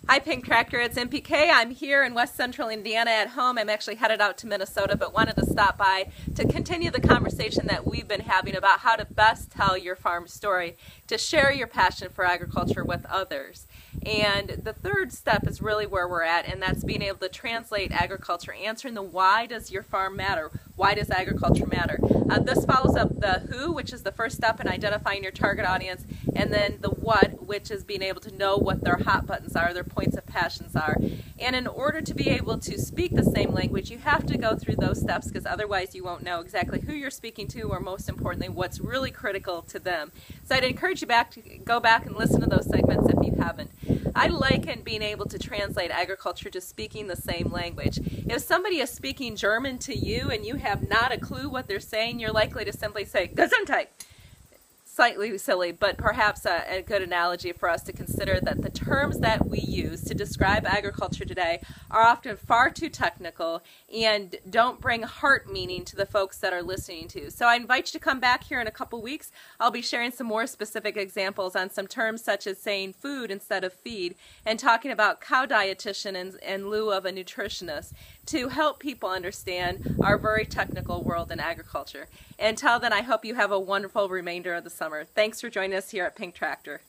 Hi, Pink Tractor. It's MPK. I'm here in West Central Indiana at home. I'm actually headed out to Minnesota, but wanted to stop by to continue the conversation that we've been having about how to best tell your farm story, to share your passion for agriculture with others. And the third step is really where we're at, and that's being able to translate agriculture, answering the why does your farm matter? Why does agriculture matter? This follows up the who, which is the first step in identifying your target audience, and then the what, which is being able to know what their hot buttons are, their points of passions are. And in order to be able to speak the same language, you have to go through those steps, because otherwise you won't know exactly who you're speaking to, or most importantly, what's really critical to them. So I'd encourage you to go back and listen to those segments if you haven't. I liken being able to translate agriculture to speaking the same language. If somebody is speaking German to you and you have not a clue what they're saying, you're likely to simply say, Gesundheit. Slightly silly, but perhaps a good analogy for us to consider that the terms that we use to describe agriculture today are often far too technical and don't bring heart meaning to the folks that are listening to. So I invite you to come back here in a couple weeks. I'll be sharing some more specific examples on some terms such as saying food instead of feed, and talking about cow dietitian in lieu of a nutritionist, to help people understand our very technical world in agriculture. Until then, I hope you have a wonderful remainder of the summer. Thanks for joining us here at Pink Tractor.